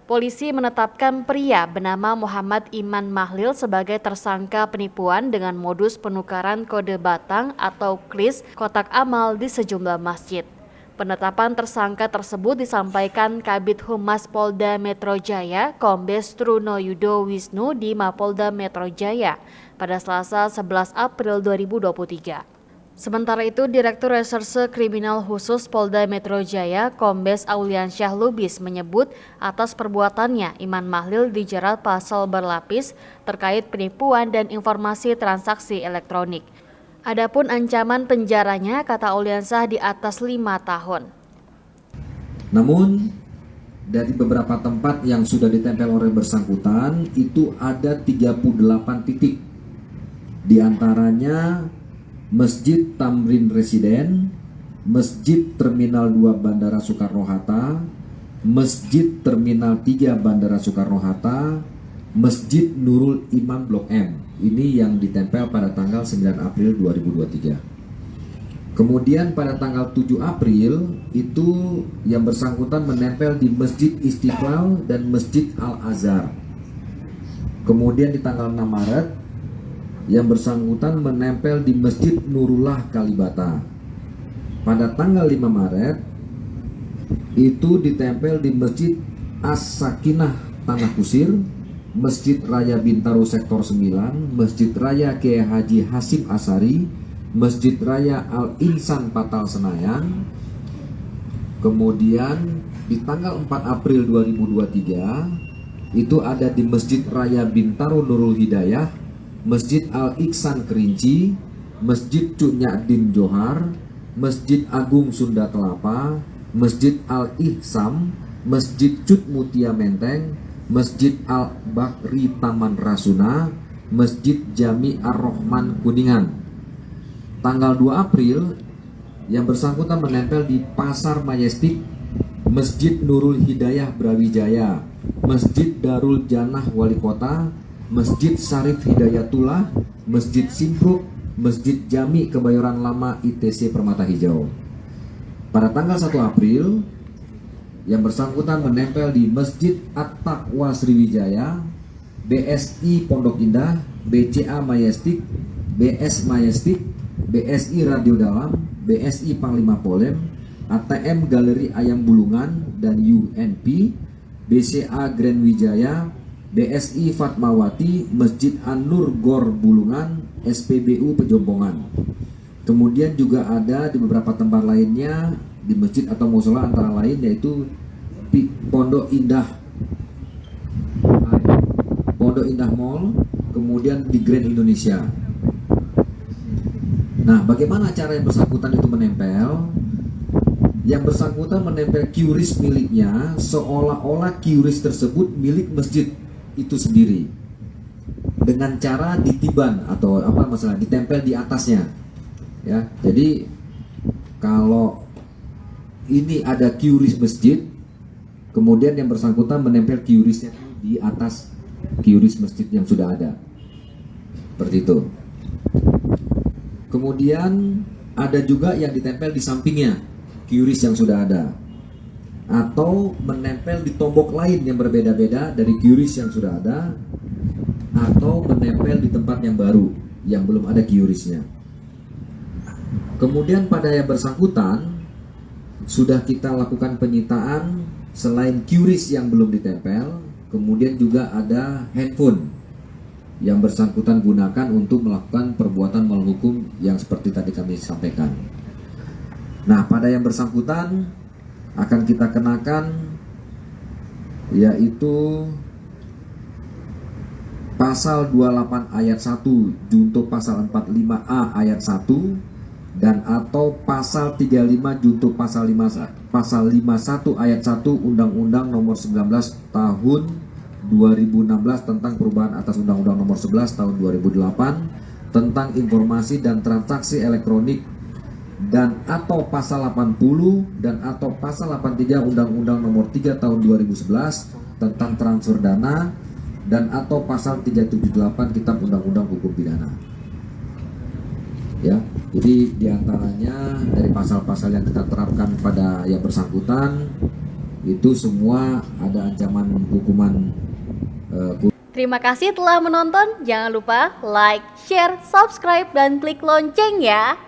Polisi menetapkan pria bernama Muhammad Iman Mahlil sebagai tersangka penipuan dengan modus penukaran kode batang atau kris kotak amal di sejumlah masjid. Penetapan tersangka tersebut disampaikan Kabid Humas Polda Metro Jaya, Kombes Truno Yudo Wisnu di Mapolda Metro Jaya pada Selasa 11 April 2023. Sementara itu, Direktur Reserse Kriminal Khusus Polda Metro Jaya, Kombes Auliansyah Lubis menyebut atas perbuatannya Iman Mahlil dijerat pasal berlapis terkait penipuan dan informasi transaksi elektronik. Adapun ancaman penjaranya, kata Auliansyah, di atas 5 tahun. Namun, dari beberapa tempat yang sudah ditempel oleh bersangkutan, itu ada 38 titik. Di antaranya Masjid Tamrin Residen, Masjid Terminal 2 Bandara Soekarno-Hatta, Masjid Terminal 3 Bandara Soekarno-Hatta, Masjid Nurul Iman Blok M. Ini yang ditempel pada tanggal 9 April 2023. Kemudian pada tanggal 7 April itu yang bersangkutan menempel di Masjid Istiqlal dan Masjid Al-Azhar. Kemudian di tanggal 6 Maret yang bersangkutan menempel di Masjid Nurullah Kalibata. Pada tanggal 5 Maret itu ditempel di Masjid As-Sakinah Tanah Kusir, Masjid Raya Bintaro Sektor 9, Masjid Raya Kiai Haji Hasim Asari, Masjid Raya Al-Insan Patal Senayan. Kemudian di tanggal 4 April 2023 itu ada di Masjid Raya Bintaro Nurul Hidayah, Masjid Al-Iksan Kerinci, Masjid Cunyadin Johar, Masjid Agung Sunda Kelapa, Masjid Al-Ihsam, Masjid Cut Mutia Menteng, Masjid Al-Bakri Taman Rasuna, Masjid Jami Ar-Rahman Kuningan. Tanggal 2 April yang bersangkutan menempel di Pasar Majestik, Masjid Nurul Hidayah Brawijaya, Masjid Darul Janah Wali Kota, Masjid Syarif Hidayatullah, Masjid Simpruk, Masjid Jami Kebayoran Lama ITC Permata Hijau. Pada tanggal 1 April yang bersangkutan menempel di Masjid At-Taqwa Sriwijaya, BSI Pondok Indah, BCA Majestik, BS Majestik, BSI Radio Dalam, BSI Panglima Polem, ATM Galeri Ayam Bulungan dan UNP, BCA Grand Wijaya, BSI Fatmawati, Masjid An-Nur Gor Bulungan, SPBU Pejombongan. Kemudian juga ada di beberapa tempat lainnya di masjid atau mushola, antara lain yaitu Pondok Indah Mall, kemudian di Grand Indonesia. Nah, bagaimana cara yang bersangkutan itu menempel? Yang bersangkutan menempel QRIS miliknya seolah-olah QRIS tersebut milik masjid itu sendiri, dengan cara ditiban atau ditempel di atasnya, ya. Jadi kalau ini ada QRIS masjid, kemudian yang bersangkutan menempel QRIS-nya di atas QRIS masjid yang sudah ada, seperti itu. Kemudian ada juga yang ditempel di sampingnya QRIS yang sudah ada, atau menempel di tombok lain yang berbeda-beda dari QRIS yang sudah ada, atau menempel di tempat yang baru yang belum ada QRIS-nya. Kemudian pada yang bersangkutan sudah kita lakukan penyitaan selain QRIS yang belum ditempel, kemudian juga ada handphone yang bersangkutan gunakan untuk melakukan perbuatan melawan hukum yang seperti tadi kami sampaikan. Nah, pada yang bersangkutan akan kita kenakan yaitu pasal 28 ayat 1 junto pasal 45A ayat 1 dan atau pasal 35 junto pasal 51 ayat 1 Undang-Undang Nomor 19 Tahun 2016 tentang perubahan atas Undang-Undang Nomor 11 Tahun 2008 tentang informasi dan transaksi elektronik, dan atau pasal 80 dan atau pasal 83 Undang-Undang Nomor 3 Tahun 2011 tentang transfer dana, dan atau pasal 378 Kitab Undang-Undang Hukum Pidana. Ya, jadi diantaranya dari pasal-pasal yang kita terapkan pada yang bersangkutan itu semua ada ancaman hukuman. Terima kasih telah menonton. Jangan lupa like, share, subscribe, dan klik lonceng ya.